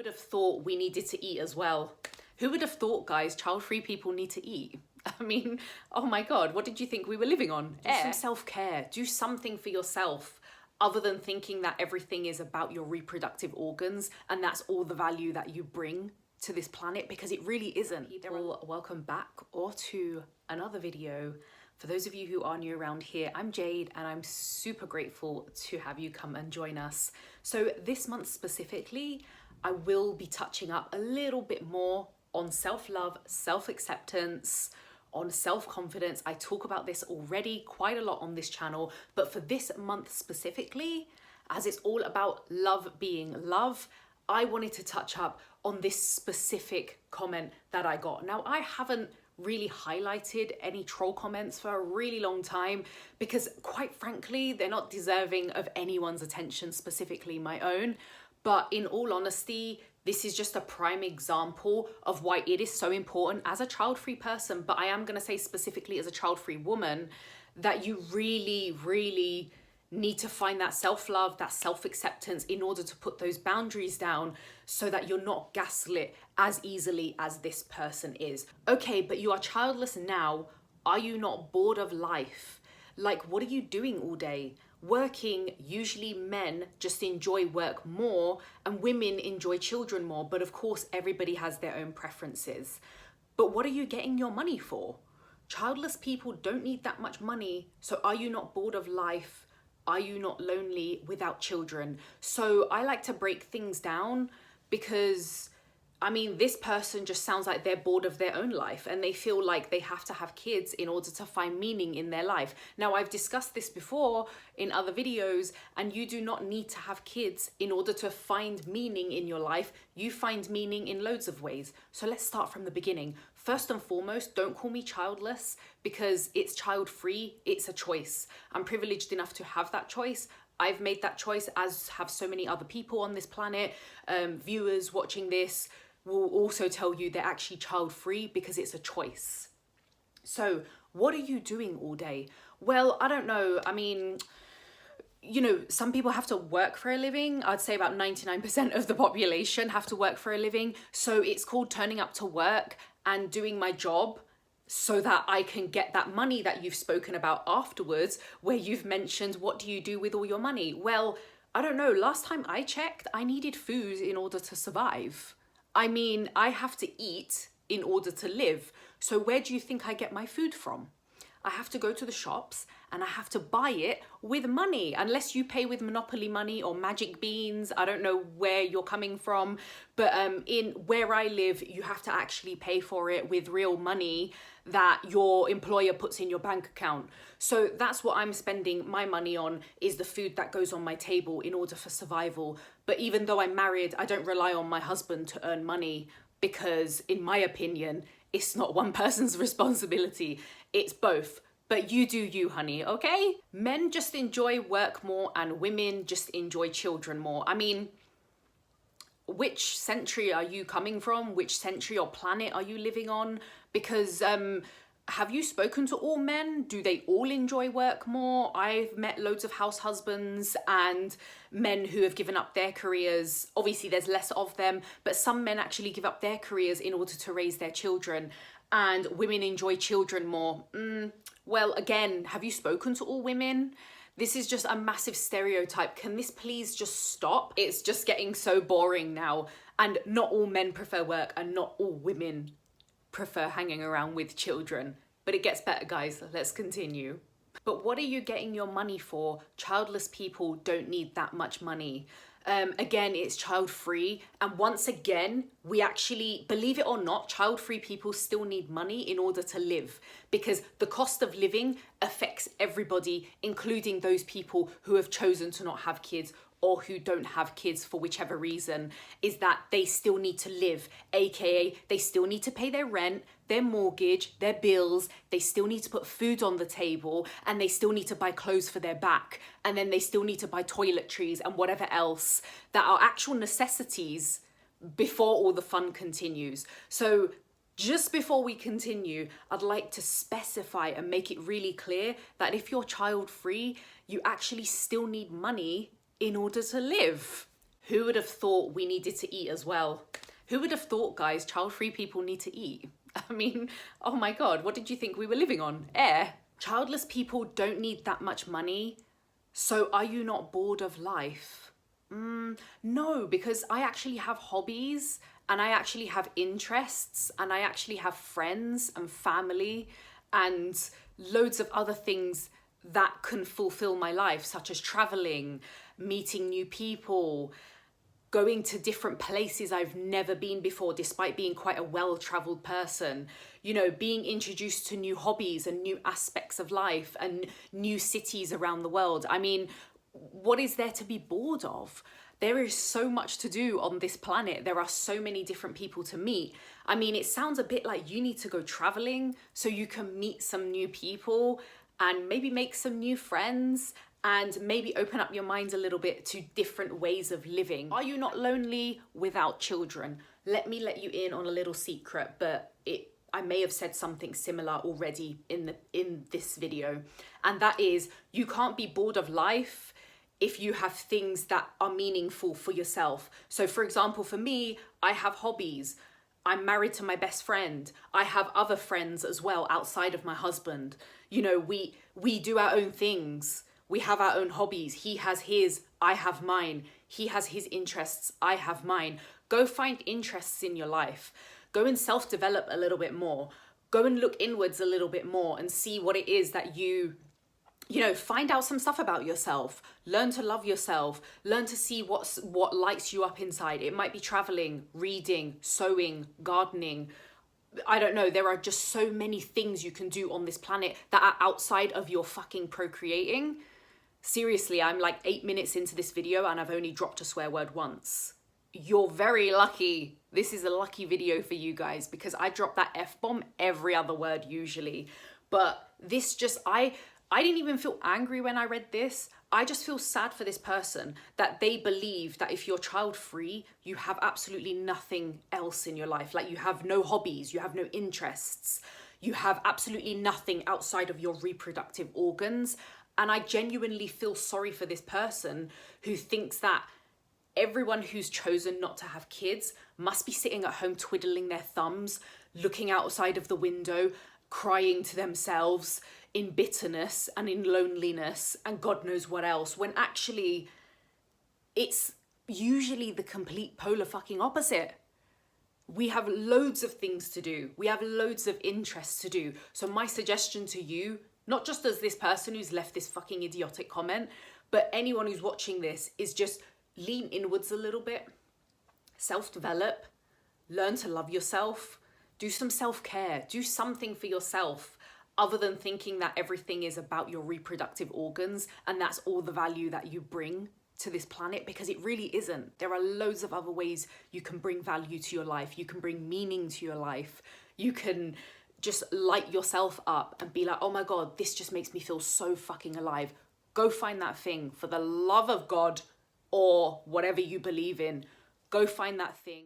would have thought we needed to eat as well? Who would have thought, guys, child-free people need to eat? I mean, oh my God, what did you think we were living on? Do some self-care, do something for yourself other than thinking that everything is about your reproductive organs and that's all the value that you bring to this planet, because it really isn't. Well, welcome back or to another video. For those of you who are new around here, I'm Jade and I'm super grateful to have you come and join us. So this month specifically, I will be touching up a little bit more on self-love, self-acceptance, on self-confidence. I talk about this already quite a lot on this channel, but for this month specifically, as it's all about love being love, I wanted to touch up on this specific comment that I got. Now, I haven't really highlighted any troll comments for a really long time because quite frankly, they're not deserving of anyone's attention, specifically my own. But in all honesty, this is just a prime example of why it is so important as a child-free person, but I am going to say specifically as a child-free woman, that you really need to find that self-love, that self-acceptance in order to put those boundaries down so that you're not gaslit as easily as this person is. Okay, but you are childless now. Are you not bored of life? Like, what are you doing all day? Working, usually men just enjoy work more and women enjoy children more. But of course, everybody has their own preferences. But what are you getting your money for? Childless people don't need that much money. So are you not bored of life? Are you not lonely without children? So I like to break things down because I mean, this person just sounds like they're bored of their own life and they feel like they have to have kids in order to find meaning in their life. Now, I've discussed this before in other videos, and you do not need to have kids in order to find meaning in your life. You find meaning in loads of ways. So let's start from the beginning. First and foremost, don't call me childless because it's child-free. It's a choice. I'm privileged enough to have that choice. I've made that choice, as have so many other people on this planet. Viewers watching this will also tell you they're actually child-free because it's a choice. So what are you doing all day? Well, I don't know. I mean, you know, some people have to work for a living. I'd say about 99% of the population have to work for a living. So it's called turning up to work and doing my job so that I can get that money that you've spoken about afterwards, where you've mentioned, what do you do with all your money? Well, I don't know. Last time I checked, I needed food in order to survive. I mean, I have to eat in order to live. So where do you think I get my food from? I have to go to the shops and I have to buy it with money, unless you pay with Monopoly money or Magic Beans. I don't know where you're coming from, but in where I live, you have to actually pay for it with real money that your employer puts in your bank account. So that's what I'm spending my money on, is the food that goes on my table in order for survival. But even though I'm married, I don't rely on my husband to earn money because, in my opinion, it's not one person's responsibility, it's both. But you do you, honey, okay? Men just enjoy work more and women just enjoy children more. I mean, which century are you coming from? Which century or planet are you living on? Because have you spoken to all men? Do they all enjoy work more? I've met loads of house husbands and men who have given up their careers. Obviously, there's less of them, but some men actually give up their careers in order to raise their children, and women enjoy children more. Well, again, have you spoken to all women? This is just a massive stereotype. Can this please just stop? It's just getting so boring now. And not all men prefer work and not all women prefer hanging around with children. But it gets better, guys. Let's continue. But what are you getting your money for? Childless people don't need that much money. Again, it's child-free. And once again, we actually, believe it or not, child-free people still need money in order to live, because the cost of living affects everybody, including those people who have chosen to not have kids or who don't have kids for whichever reason, is that they still need to live, aka they still need to pay their rent, their mortgage, their bills, they still need to put food on the table, and they still need to buy clothes for their back, and then they still need to buy toiletries and whatever else that are actual necessities before all the fun continues. So just before we continue, I'd like to specify and make it really clear that if you're child free, you actually still need money in order to live. Who would have thought we needed to eat as well? Who would have thought, guys, child-free people need to eat? I mean, oh my God, what did you think we were living on? Air? Childless people don't need that much money. So are you not bored of life? No, because I actually have hobbies and I actually have interests and I actually have friends and family and loads of other things that can fulfill my life, such as traveling, meeting new people, going to different places I've never been before, despite being quite a well-traveled person, you know, being introduced to new hobbies and new aspects of life and new cities around the world. I mean, what is there to be bored of? There is so much to do on this planet. There are so many different people to meet. I mean, it sounds a bit like you need to go traveling so you can meet some new people and maybe make some new friends and maybe open up your mind a little bit to different ways of living. Are you not lonely without children? Let me let you in on a little secret, but I may have said something similar already in this video. And that is, you can't be bored of life if you have things that are meaningful for yourself. So for example, for me, I have hobbies. I'm married to my best friend. I have other friends as well outside of my husband. You know, we do our own things. We have our own hobbies. He has his, I have mine. He has his interests, I have mine. Go find interests in your life. Go and self-develop a little bit more. Go and look inwards a little bit more and see what it is that you know, find out some stuff about yourself. Learn to love yourself. Learn to see what lights you up inside. It might be traveling, reading, sewing, gardening. I don't know, there are just so many things you can do on this planet that are outside of your fucking procreating. Seriously, I'm like 8 minutes into this video and I've only dropped a swear word once. You're very lucky. This is a lucky video for you guys because I drop that F-bomb every other word usually. But this just, I didn't even feel angry when I read this. I just feel sad for this person that they believe that if you're child-free, you have absolutely nothing else in your life. Like you have no hobbies, you have no interests, you have absolutely nothing outside of your reproductive organs. And I genuinely feel sorry for this person who thinks that everyone who's chosen not to have kids must be sitting at home twiddling their thumbs, looking outside of the window, crying to themselves in bitterness and in loneliness and God knows what else, when actually it's usually the complete polar fucking opposite. We have loads of things to do. We have loads of interests to do. So my suggestion to you, not just as this person who's left this fucking idiotic comment, but anyone who's watching this, is just lean inwards a little bit, self-develop, learn to love yourself, do some self-care, do something for yourself other than thinking that everything is about your reproductive organs and that's all the value that you bring to this planet, because it really isn't. There are loads of other ways you can bring value to your life. You can bring meaning to your life. You can just light yourself up and be like, oh my God, this just makes me feel so fucking alive. Go find that thing, for the love of God or whatever you believe in. Go find that thing.